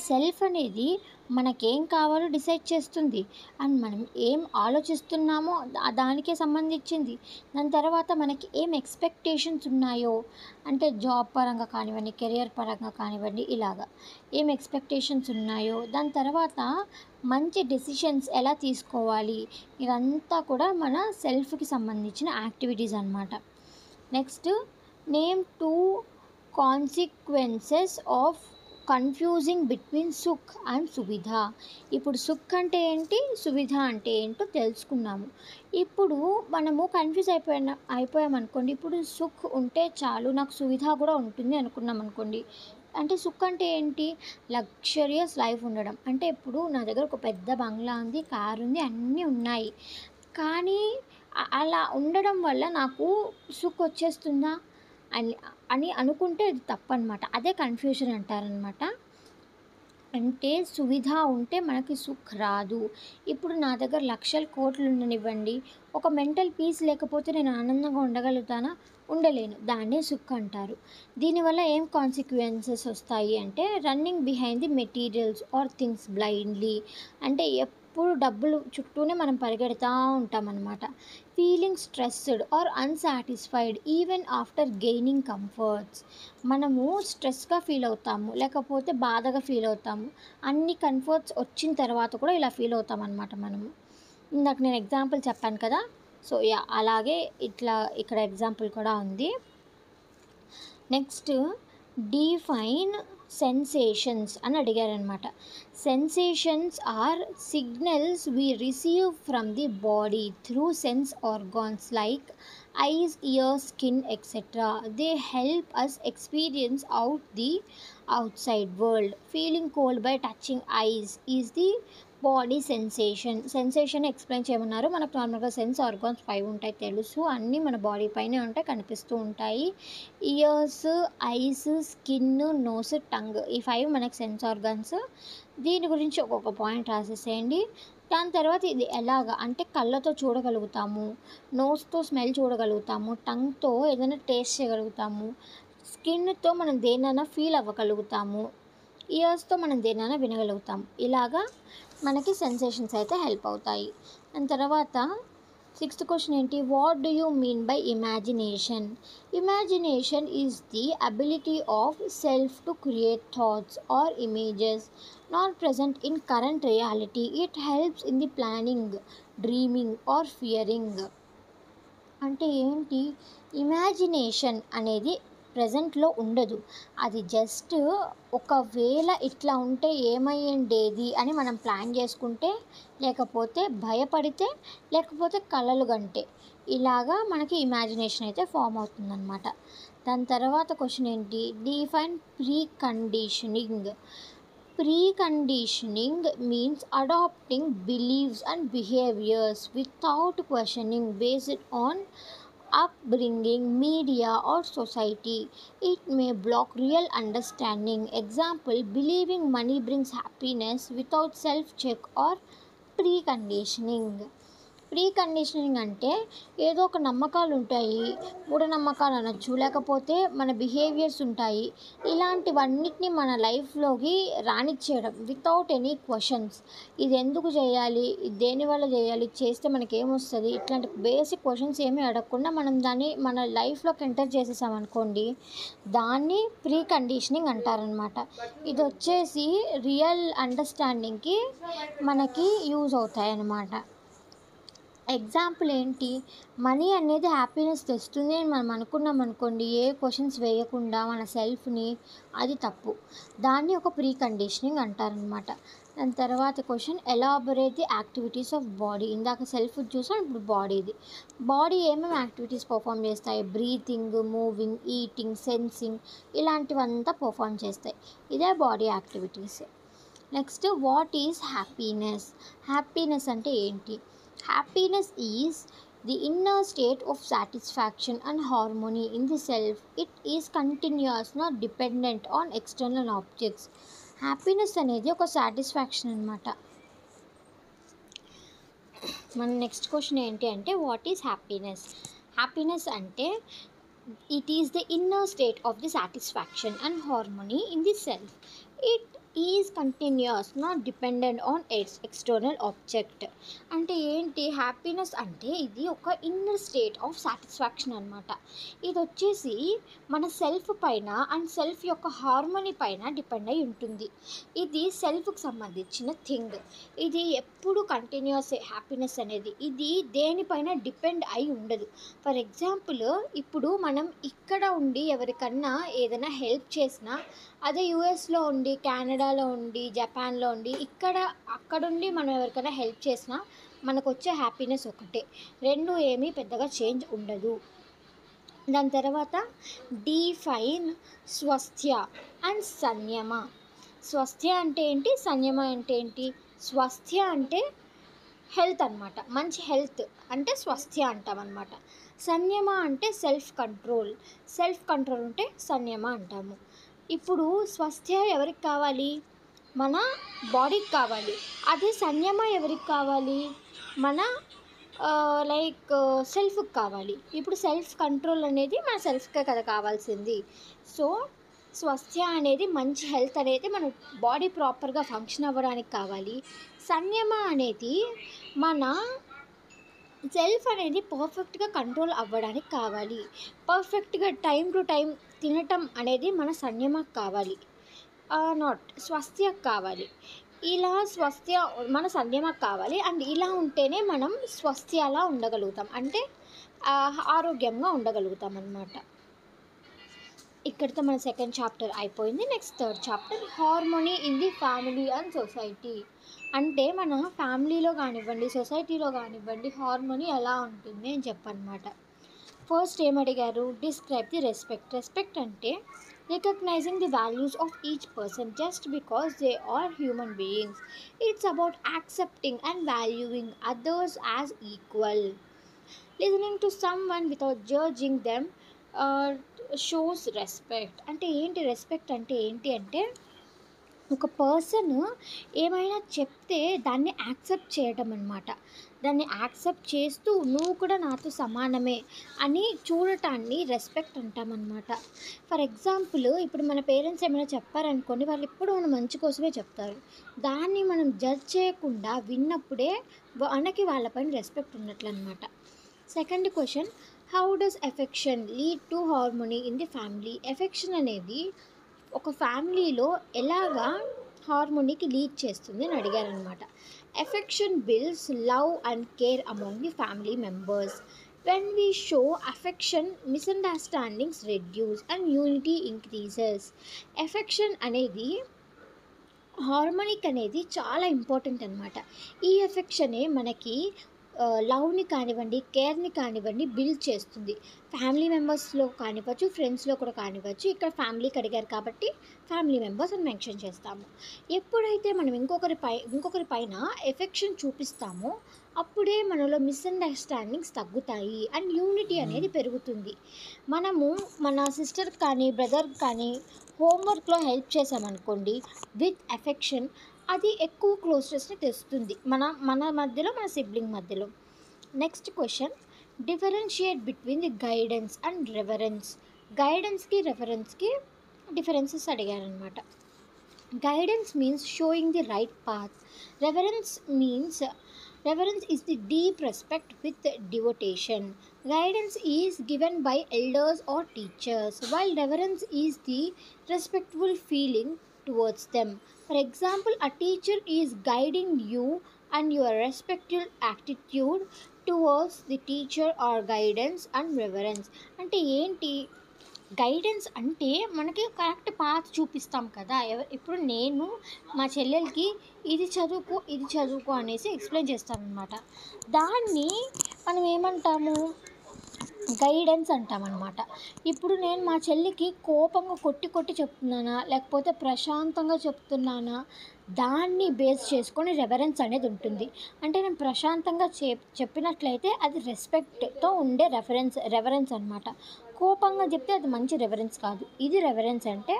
self అనేది మనకేం కావాలో decide చేస్తుంది, and మనం ఏం ఆలోచిస్తున్నామో దానికే సంబంధించింది. దాని తర్వాత మనకి ఏం ఎక్స్పెక్టేషన్స్ ఉన్నాయో, అంటే జాబ్ పరంగా కానివ్వండి, కెరియర్ పరంగా కానివ్వండి, ఇలాగా ఏం ఎక్స్పెక్టేషన్స్ ఉన్నాయో, దాని తర్వాత మంచి డెసిషన్స్ ఎలా తీసుకోవాలి, ఇదంతా కూడా మన సెల్ఫ్కి సంబంధించిన యాక్టివిటీస్ అన్నమాట. Next, name 2 consequences of confusing between sukh and Suvidha. ఇప్పుడు సుఖ్ అంటే ఏంటి, సువిధ అంటే ఏంటో తెలుసుకున్నాము. ఇప్పుడు మనము కన్ఫ్యూజ్ అయిపోయామనుకోండి, ఇప్పుడు సుఖ్ ఉంటే చాలు, నాకు సువిధ కూడా ఉంటుంది అనుకున్నాం అనుకోండి. అంటే సుఖ్ అంటే ఏంటి, లగ్జరియస్ లైఫ్ ఉండడం, అంటే ఇప్పుడు నా దగ్గర ఒక పెద్ద బంగ్లా ఉంది, కారు ఉంది, అన్నీ ఉన్నాయి, కానీ అలా ఉండడం వల్ల నాకు సుఖ్ వచ్చేస్తుందా అని అనుకుంటే అది తప్పనమాట. అదే కన్ఫ్యూజన్ అంటారనమాట. అంటే సువిధ ఉంటే మనకి సుఖ్ రాదు. ఇప్పుడు నా దగ్గర లక్షల కోట్లు ఉండనివ్వండి, ఒక మెంటల్ పీస్ లేకపోతే నేను ఆనందంగా ఉండగలుగుతానా, ఉండలేను, దాన్నే సుఖ్ అంటారు. దీనివల్ల ఏం కాన్సిక్వెన్సెస్ వస్తాయి అంటే, running behind the materials or things blindly, అంటే ఎప్పుడు డబ్బులు చుట్టూనే మనం పరిగెడతా ఉంటామన్నమాట. Feeling stressed or unsatisfied even after gaining comforts. మనము స్ట్రెస్గా ఫీల్ అవుతాము, లేకపోతే బాధగా ఫీల్ అవుతాము. అన్ని కంఫర్ట్స్ వచ్చిన తర్వాత కూడా ఇలా ఫీల్ అవుతాం అనమాట మనము. ఇందాక నేను ఎగ్జాంపుల్ చెప్పాను కదా, సో అలాగే ఇట్లా ఇక్కడ ఎగ్జాంపుల్ కూడా ఉంది. నెక్స్ట్, డిఫైన్ సెన్సేషన్స్ అని అడిగారనమాట. Sensations are signals we receive from the body through sense organs like eyes, ears, skin etcetera. They help us experience out the outside world. Feeling cold by touching ice is the body sensation explain చేయమన్నారు. మనకు నార్మల్గా sense organs 5 ఉంటాయి తెలుసు, అన్నీ మన body పైనే ఉంటాయి, కనిపిస్తూ ఉంటాయి. Ears, eyes, skin, nose, tongue, ఈ 5 మనకు సెన్స్ ఆర్గాన్స్. దీని గురించి ఒక్కొక్క పాయింట్ రాసేసేయండి. దాని తర్వాత ఇది ఎలాగా అంటే కళ్ళతో చూడగలుగుతాము, నోస్తో స్మెల్ చూడగలుగుతాము, టంగ్తో ఏదైనా టేస్ట్ చేయగలుగుతాము, స్కిన్తో మనం దేనైనా ఫీల్ అవ్వగలుగుతాము, ఇయర్స్తో మనం దేనైనా వినగలుగుతాము. ఇలాగా మనకి సెన్సేషన్స్ అయితే హెల్ప్ అవుతాయి. దాని తర్వాత 6th క్వశ్చన్ ఏంటి, what do you mean by imagination? Imagination is the ability of self to create thoughts or images not present in current reality. It helps in the planning, dreaming or fearing. అంటే ఏంటి, imagination అనేది ప్రజెంట్లో ఉండదు, అది just ఒకవేళ ఇట్లా ఉంటే ఏమయ్యేది అని మనం ప్లాన్ చేసుకుంటే, లేకపోతే భయపడితే, లేకపోతే కలలు గంటే, ఇలాగా మనకి ఇమాజినేషన్ అయితే ఫామ్ అవుతుందన్నమాట. దాని తర్వాత క్వశ్చన్ ఏంటి, define pre conditioning. Preconditioning means adopting beliefs and behaviors without questioning based on upbringing, media or society. It may block real understanding. Example, believing money brings happiness without self-check or preconditioning. Pre conditioning అంటే ఏదో ఒక నమ్మకాలు ఉంటాయి, మూఢనమ్మకాలు అనొచ్చు, లేకపోతే మన behaviours ఉంటాయి, ఇలాంటివన్నిటిని మన లైఫ్లోకి రానిచ్చేయడం వితౌట్ ఎనీ క్వశ్చన్స్. ఇది ఎందుకు చేయాలి, ఇది దేనివల్ల చేయాలి, చేస్తే మనకి ఏమొస్తుంది, ఇట్లాంటి బేసిక్ క్వశ్చన్స్ ఏమీ అడగకుండా మనం దాన్ని మన లైఫ్లోకి ఎంటర్ చేసేసామనుకోండి, దాన్ని ప్రీ కండిషనింగ్ అంటారనమాట. ఇది వచ్చేసి రియల్ అండర్స్టాండింగ్కి మనకి యూజ్ అవుతాయి అన్నమాట. ఎగ్జాంపుల్ ఏంటి, మనీ అనేది హ్యాపీనెస్ తెస్తుంది అని మనం అనుకున్నాం అనుకోండి, ఏ క్వశ్చన్స్ వేయకుండా మన సెల్ఫ్ని, అది తప్పు, దాన్ని ఒక ప్రీ కండిషనింగ్ అంటారనమాట. దాని తర్వాత question, elaborate the activities of body. ఇందాక సెల్ఫ్ చూసాం, ఇప్పుడు బాడీది. బాడీ ఏమేమి యాక్టివిటీస్ పర్ఫామ్ చేస్తాయి, బ్రీతింగ్, మూవింగ్, ఈటింగ్, సెన్సింగ్, ఇలాంటివంతా పర్ఫామ్ చేస్తాయి. ఇదే body activities. Next, what is happiness? Happiness అంటే ఏంటి? Happiness is the inner state of satisfaction and harmony in the self. It is continuous, not dependent on external objects. Happiness అనేది ఒక satisfaction అనమాట. మన next question ఏంటి అంటే, what is happiness? Happiness అంటే it is the inner state of the satisfaction and harmony in the self. It is continuous, not dependent on external object. అంటే ఏంటి, happiness అంటే ఇది ఒక ఇన్నర్ స్టేట్ ఆఫ్ సాటిస్ఫాక్షన్ అనమాట. ఇది వచ్చేసి మన సెల్ఫ్ పైన అండ్ సెల్ఫ్ యొక్క హార్మోనీ పైన డిపెండ్ అయి ఉంటుంది. ఇది సెల్ఫ్కి సంబంధించిన థింగ్. ఇది ఎప్పుడు కంటిన్యూస్ హ్యాపీనెస్ అనేది, ఇది దేనిపైన డిపెండ్ అయి ఉండదు. ఫర్ ఎగ్జాంపుల్, ఇప్పుడు మనం ఇక్కడ ఉండి ఎవరికన్నా ఏదైనా హెల్ప్ చేసినా, అదే యూఎస్లో ఉండి, కెనడాలో ఉండి, జపాన్లో ఉండి, అక్కడుండి మనం ఎవరికైనా హెల్ప్ చేసినా మనకు వచ్చే హ్యాపీనెస్ ఒకటే, రెండు ఏమీ పెద్దగా చేంజ్ ఉండదు. దాని తర్వాత డిఫైన్ స్వస్థ్య అండ్ సంయమ. స్వస్థ్య అంటే ఏంటి, సంయమ అంటే ఏంటి? స్వస్థ్య అంటే హెల్త్ అనమాట, మంచి హెల్త్ అంటే స్వస్థ్య అంటాం అనమాట. సంయమ అంటే సెల్ఫ్ కంట్రోల్, సెల్ఫ్ కంట్రోల్ ఉంటే సంయమ అంటాము. ఇప్పుడు స్వస్థ్య ఎవరికి కావాలి, మన బాడీకి కావాలి. అదే సంయమ ఎవరికి కావాలి, మన సెల్ఫ్కి కావాలి. ఇప్పుడు సెల్ఫ్ కంట్రోల్ అనేది మన సెల్ఫ్కే కదా కావాల్సింది. సో స్వాస్థ్య అనేది మంచి హెల్త్ అనేది మన బాడీ ప్రాపర్గా ఫంక్షన్ అవ్వడానికి కావాలి. సంయమ అనేది మన సెల్ఫ్ అనేది పర్ఫెక్ట్గా కంట్రోల్ అవ్వడానికి కావాలి. పర్ఫెక్ట్గా టైం టు టైం తినటం అనేది మన సంయమకు కావాలి, నాట్ స్వాస్థ్యకు కావాలి. ఇలా స్వాస్థ్య మన సంయమకు కావాలి. అండ్ ఇలా ఉంటేనే మనం స్వాస్థ్యాలా ఉండగలుగుతాం, అంటే ఆరోగ్యంగా ఉండగలుగుతాం అన్నమాట. ఇక్కడితో మన సెకండ్ చాప్టర్ అయిపోయింది. Next third chapter, harmony in the family and society. అంటే మన ఫ్యామిలీలో కానివ్వండి, సొసైటీలో కానివ్వండి, హార్మోనీ ఎలా ఉంటుంది అని చెప్పనమాట. ఫస్ట్ ఏమడిగారు, డిస్క్రైబ్ ది రెస్పెక్ట్. రెస్పెక్ట్ అంటే recognising the values of each person just because they are human beings. It's about accepting and valuing others as equal. Listening to someone without judging them shows respect. అంటే ఏంటి respect అంటే ఏంటి అంటే, ఒక person ఏమైనా చెప్తే దాన్ని accept చేయటం అనమాట. దాన్ని యాక్సెప్ట్ చేస్తూ నువ్వు కూడా నాతో సమానమే అని చూడటాన్ని రెస్పెక్ట్ అంటామన్నమాట. ఫర్ ఎగ్జాంపుల్, ఇప్పుడు మన పేరెంట్స్ ఏమైనా చెప్పారనుకోండి, వాళ్ళు ఎప్పుడు మన మంచి కోసమే చెప్తారు. దాన్ని మనం జడ్జ్ చేయకుండా విన్నప్పుడే మనకి వాళ్ళపైన రెస్పెక్ట్ ఉన్నట్లు అనమాట. Second question, how does affection lead to harmony in the family. Affection అనేది ఒక ఫ్యామిలీలో ఎలాగా హార్మోనీకి లీడ్ చేస్తుంది అని అడిగారనమాట. Affection builds love and care among the family members. When we show affection, misunderstandings reduce and unity increases. Affection అనేది, harmonic అనేది చాలా ఇంపార్టెంట్ అనమాట. ఈ ఎఫెక్షనే మనకి లవ్ని కానివ్వండి, కేర్ని కానివ్వండి బిల్డ్ చేస్తుంది. ఫ్యామిలీ మెంబర్స్లో కానివ్వచ్చు, ఫ్రెండ్స్లో కూడా కానివ్వచ్చు. ఇక్కడ ఫ్యామిలీకి అడిగారు కాబట్టి ఫ్యామిలీ మెంబర్స్ అని మెన్షన్ చేస్తాము. ఎప్పుడైతే మనం ఇంకొకరి పైన ఎఫెక్షన్ చూపిస్తామో అప్పుడే మనలో మిస్అండర్స్టాండింగ్స్ తగ్గుతాయి అండ్ యూనిటీ అనేది పెరుగుతుంది. మనము మన సిస్టర్కి కానీ బ్రదర్కి కానీ హోంవర్క్లో హెల్ప్ చేసామనుకోండి విత్ ఎఫెక్షన్, అది ఎక్కువ క్లోజ్నెస్ని తెస్తుంది మన మధ్యలో, మన సిబ్లింగ్ మధ్యలో. Next question, differentiate between the guidance and reference. గైడెన్స్కి రెఫరెన్స్కి డిఫరెన్సెస్ అడిగారనమాట. Guidance means showing the right path. Reference is the deep respect with devotion. Guidance is given by elders or teachers, while reverence is the respectful feeling towards them. For example, a teacher is guiding you and your respectful attitude towards the teacher or guidance and reverence. అంటే ఏంటి guidance అంటే మనకి correct path చూపిస్తాం కదా. ఇప్పుడు నేను మా చెల్లెలకి ఇది చదువుకో అనేసి ఎక్స్ప్లెయిన్ చేస్తాను అనమాట. దాన్ని మనం ఏమంటాము, గైడెన్స్ అంటామన్నమాట. ఇప్పుడు నేను మా చెల్లికి కోపంగా కొట్టి చెప్తున్నానా లేకపోతే ప్రశాంతంగా చెప్తున్నానా, దాన్ని బేస్ చేసుకొని రెఫరెన్స్ అనేది ఉంటుంది. అంటే నేను ప్రశాంతంగా చెప్పినట్లయితే అది రెస్పెక్ట్తో ఉండే రెఫరెన్స్ అనమాట. కోపంగా చెప్తే అది మంచి రెఫరెన్స్ కాదు. ఇది రెఫరెన్స్ అంటే.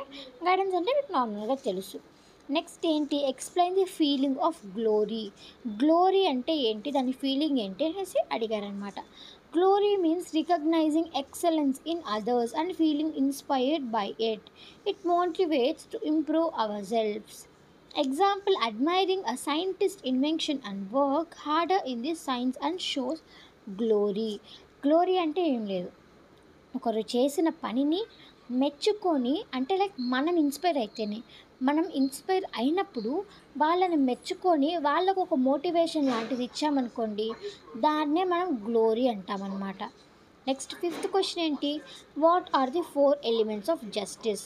గైడెన్స్ అంటే మీకు నార్మల్గా తెలుసు. నెక్స్ట్ ఏంటి, explain the feeling of glory. Glory అంటే ఏంటి, దాని ఫీలింగ్ ఏంటి అనేసి అడిగారనమాట. Glory means recognizing excellence in others and feeling inspired by it. It motivates to improve ourselves. Example, admiring a scientist's invention and work harder in this science and shows glory. Glory అంటే ఏం లేదు, ఒకరు చేసిన పనిని మెచ్చుకొని, అంటే like మనం inspire అయినప్పుడు వాళ్ళని మెచ్చుకొని వాళ్ళకు ఒక మోటివేషన్ లాంటిది ఇచ్చామనుకోండి, దాన్నే మనం గ్లోరీ అంటామన్నమాట. నెక్స్ట్ ఫిఫ్త్ క్వశ్చన్ ఏంటి, what are the 4 elements of justice.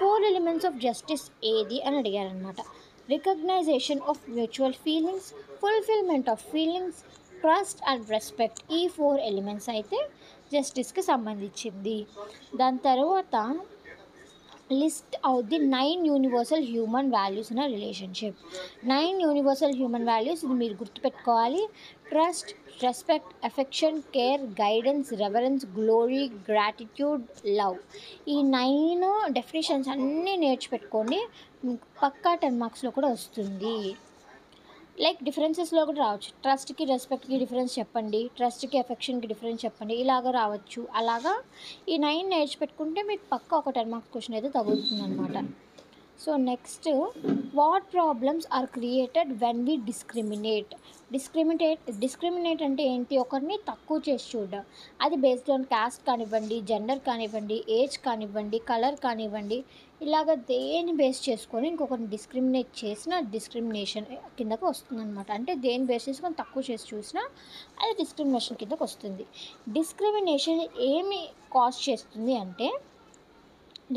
4 elements of justice ఏది అని అడిగారనమాట. Recognisation of mutual feelings, fulfilment of feelings, trust and respect. ఈ 4 ఎలిమెంట్స్ అయితే జస్టిస్కి సంబంధించింది. దాని తర్వాత list out the 9 universal human values in a relationship. 9 universal human values, ఇది మీరు గుర్తుపెట్టుకోవాలి. Trust, respect, affection, care, guidance, reference, glory, gratitude, love. ఈ 9 డెఫినేషన్స్ అన్నీ నేర్చిపెట్టుకోండి, పక్కా 10 మార్క్స్లో కూడా వస్తుంది. లైక్ డిఫరెన్సెస్లో కూడా రావచ్చు. ట్రస్ట్కి రెస్పెక్ట్కి డిఫరెన్స్ చెప్పండి, ట్రస్ట్కి ఎఫెక్షన్కి డిఫరెన్స్ చెప్పండి, ఇలాగ రావచ్చు. అలాగా ఈ 9 నేర్చిపెట్టుకుంటే మీకు పక్క ఒక 10 మార్క్స్ క్వశ్చన్ అయితే తగులుతుంది అనమాట. So next, what problems are created when we discriminate అంటే ఏంటి? ఒకరిని తక్కువ చేసి చూడడం. అది బేస్డ్ ఆన్ కాస్ట్ కానివ్వండి, జెండర్ కానివ్వండి, ఏజ్ కానివ్వండి, కలర్ కానివ్వండి, ఇలాగ దేన్ని బేస్ చేసుకొని ఇంకొకరిని డిస్క్రిమినేట్ చేసిన డిస్క్రిమినేషన్ కిందకు వస్తుందన్నమాట. అంటే దేన్ని బేస్ చేసుకొని తక్కువ చేసి చూసినా అది డిస్క్రిమినేషన్ కిందకు వస్తుంది. డిస్క్రిమినేషన్ ఏమి కాజ్ చేస్తుంది అంటే,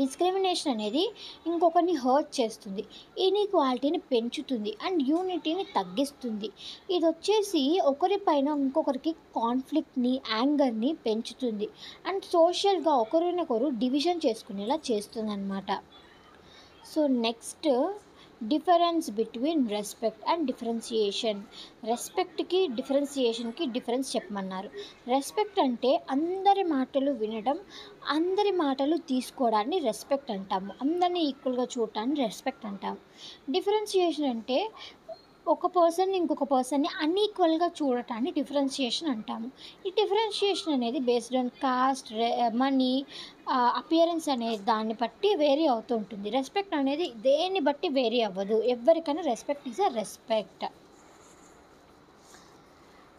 డిస్క్రిమినేషన్ అనేది ఇంకొకరిని హర్ట్ చేస్తుంది, ఇన్ఈక్వాలిటీని పెంచుతుంది అండ్ యూనిటీని తగ్గిస్తుంది. ఇది వచ్చేసి ఒకరిపైన ఇంకొకరికి కాన్ఫ్లిక్ట్ని, యాంగర్ని పెంచుతుంది అండ్ సోషల్గా ఒకరినొకరు డివిజన్ చేసుకునేలా చేస్తుంది అన్నమాట. So next, difference between respect and differentiation. రెస్పెక్ట్కి డిఫరెన్సియేషన్కి డిఫరెన్స్ చెప్పమన్నారు. రెస్పెక్ట్ అంటే అందరి మాటలు వినడం, అందరి మాటలు తీసుకోవడాన్ని రెస్పెక్ట్ అంటాము. అందరినీ ఈక్వల్గా చూడటాన్ని రెస్పెక్ట్ అంటాము. డిఫరెన్సియేషన్ అంటే ఒక పర్సన్ ఇంకొక పర్సన్ని అన్ఈక్వల్గా చూడటాన్ని డిఫరెన్షియేషన్ అంటాము. ఈ డిఫరెన్షియేషన్ అనేది based on cost, money, appearance అనే దాన్ని బట్టి వేరీ అవుతూ ఉంటుంది. రెస్పెక్ట్ అనేది దేన్ని బట్టి వేరీ అవ్వదు. ఎవరికైనా respect is a respect.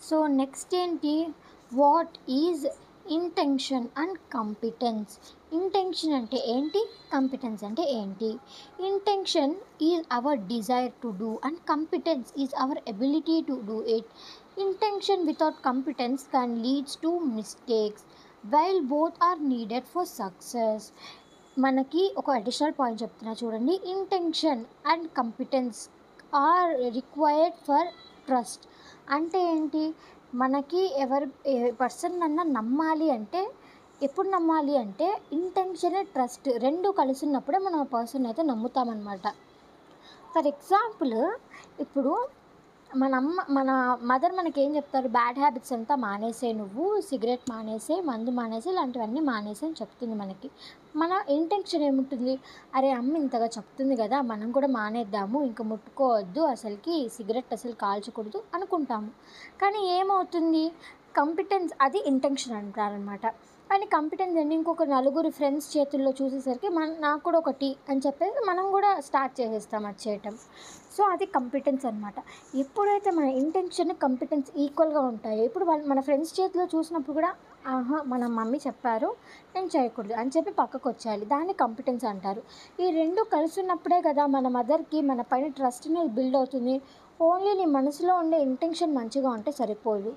So next ఏంటి? What is intention and competence. Intention అంటే ఏంటి? కంపిటెన్స్ అంటే ఏంటి? Intention is our desire to do and competence is our ability to do it. Intention without competence can leads to mistakes while both are needed for success. మనకి ఒక additional point చెప్తున్నా చూడండి. Intention and competence are required for trust. అంటే ఏంటి? మనకి person అన్నా నమ్మాలి అంటే ఎప్పుడు నమ్మాలి అంటే ఇంటెన్షన్, ట్రస్ట్ రెండు కలిసి ఉన్నప్పుడే మనం ఆ పర్సన్ అయితే నమ్ముతామన్నమాట. ఫర్ ఎగ్జాంపుల్, ఇప్పుడు మన మదర్ మనకేం చెప్తారు? బ్యాడ్ హ్యాబిట్స్ అంతా మానేసే, నువ్వు సిగరెట్ మానేసే, మందు మానేసే, ఇలాంటివన్నీ మానేసే అని చెప్తుంది మనకి. మన ఇంటెన్షన్ ఏముంటుంది? అరే అమ్మ ఇంతగా చెప్తుంది కదా, మనం కూడా మానేద్దాము, ఇంకా ముట్టుకోవద్దు, అసలుకి సిగరెట్ అసలు కాల్చకూడదు అనుకుంటాము. కానీ ఏమవుతుంది? కంపిటెన్స్, అది ఇంటెన్షన్ అంటారనమాట. కానీ కంపిటెన్స్ అంటే ఇంకొక నలుగురు ఫ్రెండ్స్ చేతుల్లో చూసేసరికి నాకు కూడా ఒకటి అని చెప్పేసి మనం కూడా స్టార్ట్ చేసేస్తాం అది చేయటం. సో అది కంపిటెన్స్ అనమాట. ఎప్పుడైతే మన ఇంటెన్షన్, కంపిటెన్స్ ఈక్వల్గా ఉంటాయో, ఇప్పుడు మన ఫ్రెండ్స్ చేతిలో చూసినప్పుడు కూడా మన మమ్మీ చెప్పారు నేను చేయకూడదు అని చెప్పి పక్కకు వచ్చేయాలి, దాన్ని కంపిటెన్స్ అంటారు. ఈ రెండు కలిసి ఉన్నప్పుడే కదా మన మదర్కి మన పైన ట్రస్ట్ అనేది బిల్డ్ అవుతుంది. ఓన్లీ నీ మనసులో ఉండే ఇంటెన్షన్ మంచిగా ఉంటే సరిపోదు,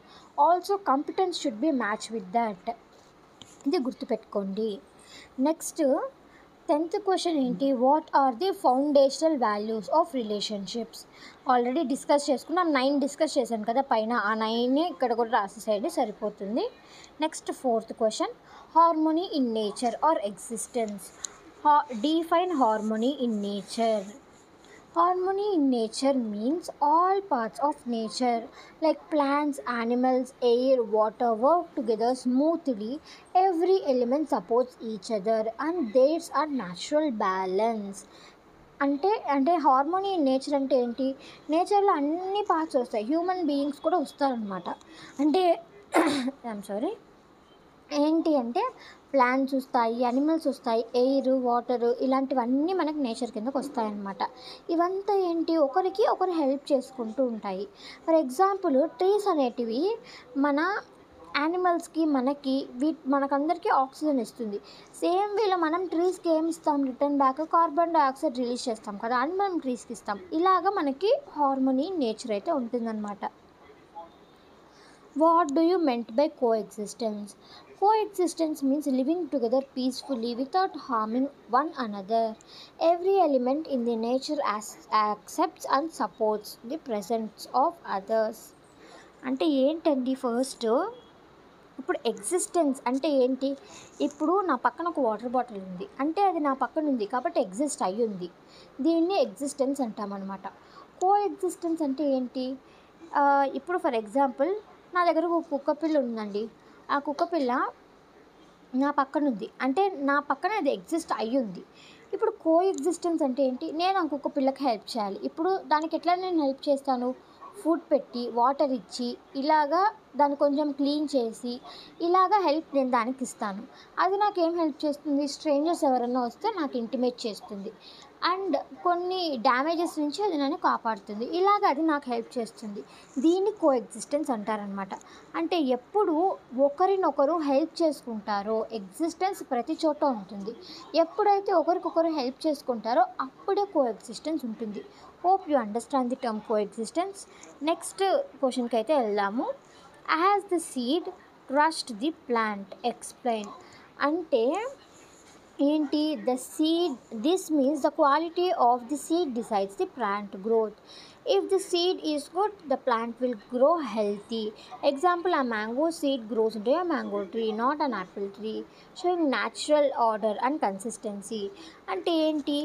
also competence should be match with that. ఇది గుర్తుపెట్టుకోండి. నెక్స్ట్ 10th క్వశ్చన్ ఏంటి? What are the foundational values of relationships. Already discuss చేసుకున్నాం, 9 డిస్కస్ చేశాను కదా పైన, ఆ 9 ఇక్కడ కూడా రాసేసేయండి సరిపోతుంది. Next 4th question, harmony in nature or existence. Define harmony in nature. Harmony in nature means all parts of nature like plants, animals, air, water work together smoothly. Every element supports each other and there's a natural balance. అంటే harmony in nature అంటే ఏంటి? నేచర్లో అన్ని parts వస్తాయి, human beings కూడా వస్తారనమాట. అంటే ఏంటి అంటే ప్లాంట్స్ వస్తాయి, యానిమల్స్ వస్తాయి, ఎయిర్, వాటర్, ఇలాంటివన్నీ మనకి నేచర్ కిందకు వస్తాయన్నమాట. ఇవంతా ఏంటి? ఒకరికి ఒకరు హెల్ప్ చేసుకుంటూ ఉంటాయి. ఫర్ ఎగ్జాంపుల్, ట్రీస్ అనేటివి మన యానిమల్స్కి, మనకందరికీ ఆక్సిజన్ ఇస్తుంది. సేమ్ వేలో మనం ట్రీస్కి ఏమి ఇస్తాం? Return back carbon dioxide release చేస్తాం కదా, అని మనం ట్రీస్కి ఇస్తాం. ఇలాగ మనకి హార్మోనీ నేచర్ అయితే ఉంటుందన్నమాట. What do you meant by coexistence? Coexistence means living together peacefully without harming one another. Every element in the nature accepts and supports the presence of others. అంటే ఏంటండి? ఫస్ట్ ఇప్పుడు ఎగ్జిస్టెన్స్ అంటే ఏంటి? ఇప్పుడు నా పక్కన ఒక వాటర్ బాటిల్ ఉంది అంటే అది నా పక్కన ఉంది కాబట్టి ఎగ్జిస్ట్ అయ్యి ఉంది, దీన్ని ఎగ్జిస్టెన్స్ అంటామన్నమాట. కోఎగ్జిస్టెన్స్ అంటే ఏంటి? ఇప్పుడు ఫర్ ఎగ్జాంపుల్, నా దగ్గర ఒక కుక్కపిల్ల ఉందండి, ఆ కుక్కపిల్ల నా పక్కన ఉంది అంటే నా పక్కన అది ఎగ్జిస్ట్ అయ్యి ఉంది. ఇప్పుడు కో ఎగ్జిస్టెన్స్ అంటే ఏంటి? నేను ఆ కుక్కపిల్లకి హెల్ప్ చేయాలి. ఇప్పుడు దానికి ఎట్లా నేను హెల్ప్ చేస్తాను? ఫుడ్ పెట్టి వాటర్ ఇచ్చి ఇలాగా దాన్ని కొంచెం క్లీన్ చేసి ఇలాగా హెల్ప్ నేను దానికి ఇస్తాను. అది నాకేం హెల్ప్ చేస్తుంది, స్ట్రేంజర్స్ ఎవరైనా వస్తే నాకు ఇంటిమేట్ చేస్తుంది అండ్ కొన్ని డ్యామేజెస్ నుంచి అది నన్ను కాపాడుతుంది. ఇలాగ అది నాకు హెల్ప్ చేస్తుంది. దీన్ని కో ఎగ్జిస్టెన్స్ అంటారనమాట. అంటే ఎప్పుడు ఒకరినొకరు హెల్ప్ చేసుకుంటారో ఎగ్జిస్టెన్స్ ప్రతి చోట ఉంటుంది. ఎప్పుడైతే ఒకరికొకరు హెల్ప్ చేసుకుంటారో అప్పుడే కో ఎగ్జిస్టెన్స్ ఉంటుంది. Hope you understand the term co existence. Next క్వశ్చన్కి అయితే వెళ్దాము. As the seed trust the plant explain. అంటే ఏంటి the seed, this means the quality of the seed decides the plant growth. If the seed is good the plant will grow healthy. Example, a mango seed grows into a mango tree, not an apple tree, showing natural order and consistency. అంటే ఏంటి,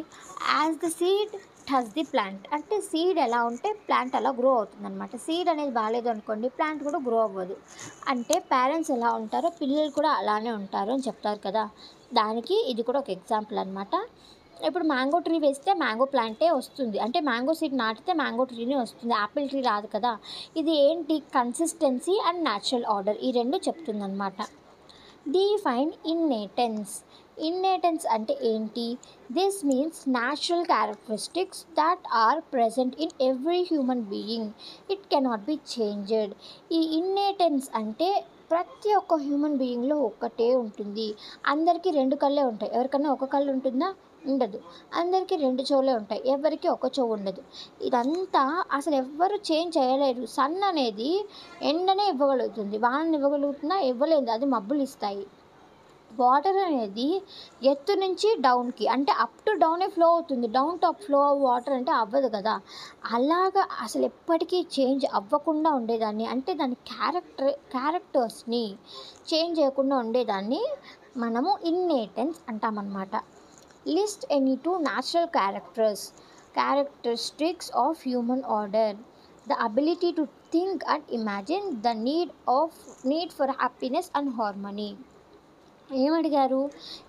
as the seed touch the plant అంటే seed ఎలా ఉంటే plant అలా grow అవుతుంది అనమాట. Seed అనేది బాగాలేదు అనుకోండి ప్లాంట్ కూడా గ్రో అవ్వదు. అంటే పేరెంట్స్ ఎలా ఉంటారో పిల్లలు కూడా అలానే ఉంటారు అని చెప్తారు కదా, దానికి ఇది కూడా ఒక ఎగ్జాంపుల్ అనమాట. ఇప్పుడు మ్యాంగో ట్రీ వేస్తే మ్యాంగో ప్లాంటే వస్తుంది, అంటే మ్యాంగో సీడ్ నాటితే మ్యాంగో ట్రీనే వస్తుంది, యాపిల్ ట్రీ రాదు కదా. ఇది ఏంటి, కన్సిస్టెన్సీ అండ్ న్యాచురల్ ఆర్డర్ ఈ రెండు చెప్తుందన్నమాట. డిఫైన్ ఇన్నేటెన్స్. ఇన్నేటెన్స్ అంటే ఏంటి, this means natural characteristics that are present in every human being, it cannot be changed. ఈ ఇన్నేటెన్స్ అంటే ప్రతి ఒక్క హ్యూమన్ బీయింగ్లో ఒక్కటే ఉంటుంది. అందరికీ రెండు కళ్ళే ఉంటాయి, ఎవరికన్నా ఒక కళ్ళు ఉంటుందా, ఉండదు. అందరికీ రెండు చెవులే ఉంటాయి, ఎవరికి ఒక చెవు ఉండదు. ఇదంతా అసలు ఎవ్వరు చేంజ్ చేయలేరు. సన్ అనేది ఎండనే ఇవ్వగలుగుతుంది, వానని ఇవ్వగలుగుతుందా, ఇవ్వలేదు, అది మబ్బులు ఇస్తాయి. వాటర్ అనేది ఎత్తు నుంచి డౌన్కి అంటే అప్ టు డౌనే ఫ్లో అవుతుంది, down to up flow water అంటే అవ్వదు కదా. అలాగా అసలు ఎప్పటికీ చేంజ్ అవ్వకుండా ఉండేదాన్ని అంటే దాని క్యారెక్టర్స్ని చేంజ్ చేయకుండా ఉండేదాన్ని మనము ఇన్నేటెన్స్ అంటామన్నమాట. List any two natural characteristics of human order. The ability to think and imagine, the need for happiness and harmony. ఏమడిగారు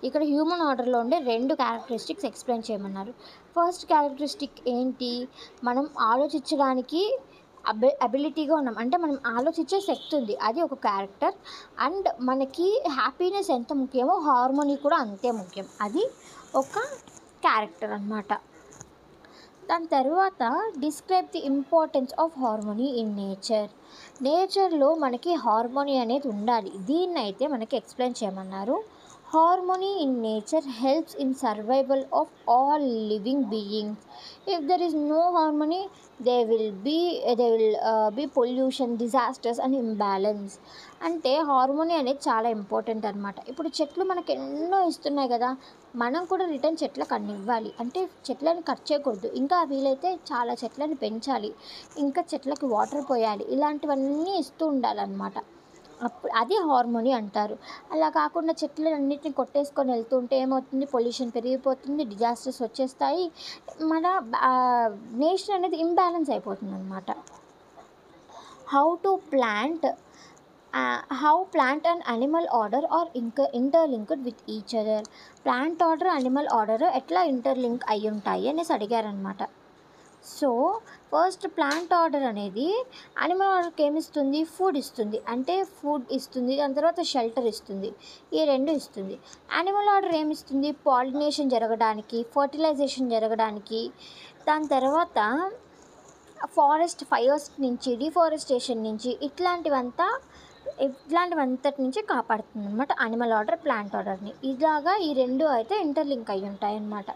ఇక్కడ, హ్యూమన్ ఆర్డర్లో ఉండే రెండు క్యారెక్టరిస్టిక్స్ ఎక్స్ప్లెయిన్ చేయమన్నారు. ఫస్ట్ క్యారెక్టరిస్టిక్ ఏంటి, మనం ఆలోచించడానికి అబిలిటీగా ఉన్నాం, అంటే మనం ఆలోచించే శక్తి ఉంది, అది ఒక క్యారెక్టర్. అండ్ మనకి హ్యాపీనెస్ ఎంత ముఖ్యమో హార్మోనీ కూడా అంతే ముఖ్యం, అది ఒక క్యారెక్టర్ అన్నమాట. దాని తర్వాత describe the importance of harmony in నేచర్లో మనకి హార్మోనీ అనేది ఉండాలి, దీన్ని అయితే మనకి ఎక్స్ప్లెయిన్ చేయమన్నారు. Harmony in nature helps in survival of all living beings. If there is no harmony there will be pollution, disasters and imbalance. అంటే హార్మోనీ అనేది చాలా ఇంపార్టెంట్ అనమాట. ఇప్పుడు చెట్లు మనకు ఎన్నో ఇస్తున్నాయి కదా, మనం కూడా రిటర్న్ చెట్లకు అన్ని ఇవ్వాలి. అంటే చెట్లను కట్ చేయకూడదు, ఇంకా వీలైతే చాలా చెట్లను పెంచాలి, ఇంకా చెట్లకు వాటర్ పోయాలి, ఇలాంటివన్నీ ఇస్తూ ఉండాలన్నమాట. అప్పుడు అది హార్మోనీ అంటారు. అలా కాకుండా చెట్లన్నిటిని కొట్టేసుకొని వెళ్తుంటే ఏమవుతుంది, పొల్యూషన్ పెరిగిపోతుంది, డిజాస్టర్స్ వచ్చేస్తాయి, మన నేచర్ అనేది ఇంబ్యాలెన్స్ అయిపోతుంది అనమాట. How plant and animal order are interlinked with each other. Plant order, animal order ఎట్లా ఇంటర్లింక్ అయి ఉంటాయి అనేసి అడిగారనమాట. సో ఫస్ట్ ప్లాంట్ ఆర్డర్ అనేది అనిమల్ ఆర్డర్కి ఏమిస్తుంది, ఫుడ్ ఇస్తుంది, అంటే ఫుడ్ ఇస్తుంది, దాని తర్వాత షెల్టర్ ఇస్తుంది, ఈ రెండు ఇస్తుంది. అనిమల్ ఆర్డర్ ఏమిస్తుంది, పాలినేషన్ జరగడానికి, ఫర్టిలైజేషన్ జరగడానికి, దాని తర్వాత ఫారెస్ట్ ఫైర్స్ నుంచి, డిఫారెస్టేషన్ నుంచి, ఇట్లాంటివంతటి నుంచి కాపాడుతుంది అనమాట అనిమల్ ఆర్డర్ ప్లాంట్ ఆర్డర్ని. ఇలాగా ఈ రెండు అయితే ఇంటర్లింక్ అయి ఉంటాయి అన్నమాట.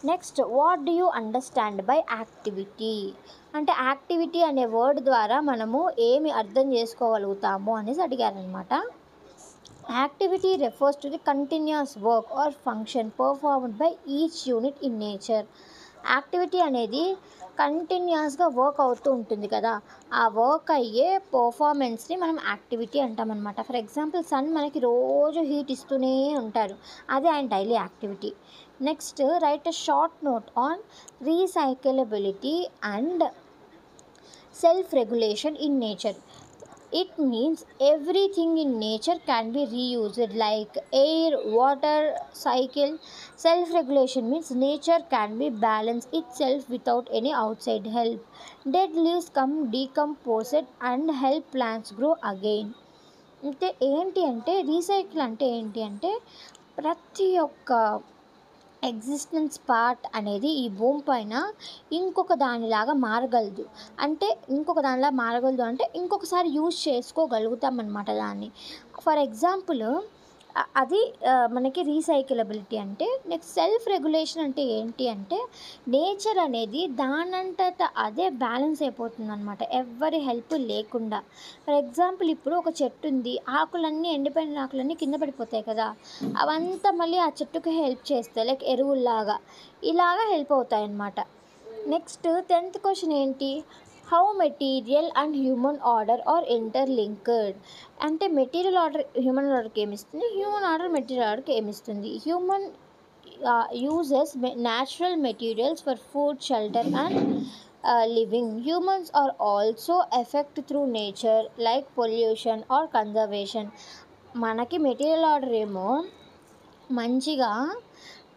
Next, what do you understand by activity. అంటే యాక్టివిటీ అనే వర్డ్ ద్వారా మనము ఏమి అర్థం చేసుకోగలుగుతాము అనేసి అడిగారనమాట. Activity refers to the continuous work or function performed by each unit in nature. Activity అనేది కంటిన్యూస్గా వర్క్ అవుతూ ఉంటుంది కదా, ఆ వర్క్ అయ్యే పర్ఫార్మెన్స్ని మనం యాక్టివిటీ అంటామన్నమాట. ఫర్ ఎగ్జాంపుల్, సన్ మనకి రోజు హీట్ ఇస్తూనే ఉంటారు, అదే ఆయన daily activity. Next, write a short note on recyclability and self regulation in nature. It means everything in nature can be reused, like air, water, cycle. Self-regulation means nature can be balanced itself without any outside help. Dead leaves come decomposed and help plants grow again. అంటే ఏంటి అంటే recycle అంటే ఏంటి అంటే ప్రతి ఒక్క existence part అనేది ఈ భూమి పైన ఇంకొక దానిలాగా మారగలదు. అంటే ఇంకొక దానిలా మారగలదు అంటే ఇంకొకసారి యూజ్ చేసుకోగలుగుతాం అనమాట దాన్ని. ఫర్ ఎగ్జాంపుల్ అది మనకి రీసైకిలబిలిటీ అంటే. నెక్స్ట్ సెల్ఫ్ రెగ్యులేషన్ అంటే ఏంటి అంటే నేచర్ అనేది దానంతట అదే బ్యాలెన్స్ అయిపోతుందనమాట, ఎవ్వరి హెల్ప్ లేకుండా. ఫర్ ఎగ్జాంపుల్ ఇప్పుడు ఒక చెట్టు ఉంది, ఆకులన్నీ ఎండిపోయిన ఆకులన్నీ కింద పడిపోతాయి కదా, అవంతా మళ్ళీ ఆ చెట్టుకి హెల్ప్ చేస్తాయి, లైక్ ఎరువుల్లాగా ఇలాగా హెల్ప్ అవుతాయి అన్నమాట. నెక్స్ట్ 10th క్వశ్చన్ ఏంటి, how material and human order are interlinked. అంటే మెటీరియల్ ఆర్డర్ హ్యూమన్ ఆర్డర్కి ఏమిస్తుంది, హ్యూమన్ ఆర్డర్ మెటీరియల్ ఆర్డర్కి ఏమిస్తుంది. Human uses natural materials for food, shelter and living. Humans are also affected through nature like pollution or conservation. మనకి material order ఏమో మంచిగా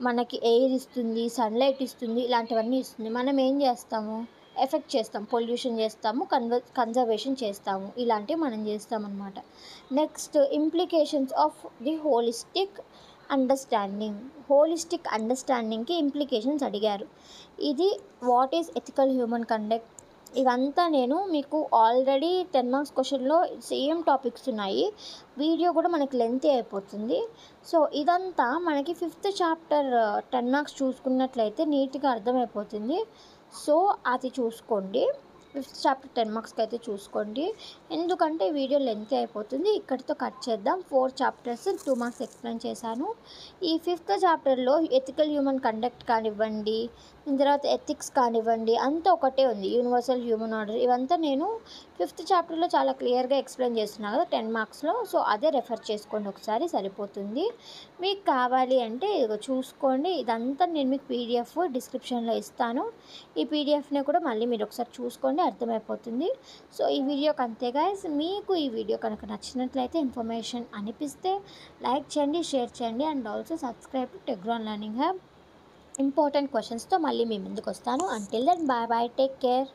మనకి air ఇస్తుంది, సన్లైట్ ఇస్తుంది, ఇలాంటివన్నీ ఇస్తుంది. మనం ఏం చేస్తాము, ఎఫెక్ట్ చేస్తాం, పొల్యూషన్ చేస్తాము, కన్జర్వేషన్ చేస్తాము, ఇలాంటివి మనం చేస్తామన్నమాట. నెక్స్ట్ ఇంప్లికేషన్స్ ఆఫ్ ది హోలిస్టిక్ అండర్స్టాండింగ్కి ఇంప్లికేషన్స్ అడిగారు. ఇది what is ethical human conduct. ఇవంతా నేను మీకు ఆల్రెడీ 10 మార్క్స్ క్వశ్చన్లో సేమ్ టాపిక్స్ ఉన్నాయి, వీడియో కూడా మనకి లెంతీ అయిపోతుంది. సో ఇదంతా మనకి 5th చాప్టర్ 10 మార్క్స్ చూసుకున్నట్లయితే నీట్గా అర్థమైపోతుంది. సో అది చూసుకోండి, 5th చాప్టర్ 10 మార్క్స్కి అయితే చూసుకోండి. ఎందుకంటే వీడియో లెంత్ అయిపోతుంది, ఇక్కడితో కట్ చేద్దాం. 4 చాప్టర్స్ 2 మార్క్స్ ఎక్స్ప్లెయిన్ చేశాను. ఈ 5th చాప్టర్లో ఎథికల్ హ్యూమన్ కండక్ట్ కానివ్వండి, తర్వాత ఎథిక్స్ కానివ్వండి, అంతా ఒకటే ఉంది. యూనివర్సల్ హ్యూమన్ ఆర్డర్ ఇవంతా నేను 5th చాప్టర్లో చాలా క్లియర్గా ఎక్స్ప్లెయిన్ చేస్తున్నాను కదా 10 మార్క్స్లో. సో అదే రెఫర్ చేసుకోండి ఒకసారి, సరిపోతుంది. మీకు కావాలి అంటే ఇదిగో చూసుకోండి, ఇదంతా నేను మీకు పీడిఎఫ్ డిస్క్రిప్షన్లో ఇస్తాను. ఈ పీడిఎఫ్ని కూడా మళ్ళీ మీరు ఒకసారి చూసుకోండి, అర్థమైపోతుంది. సో ఈ వీడియోకి అంతే గైస్. మీకు ఈ వీడియో కనుక నచ్చినట్లయితే, ఇన్ఫర్మేషన్ అనిపిస్తే లైక్ చేయండి, షేర్ చేయండి and also subscribe to Tegran learning hub. Important క్వశ్చన్స్తో మళ్ళీ మీ ముందుకు వస్తాను. Until then bye bye, take care.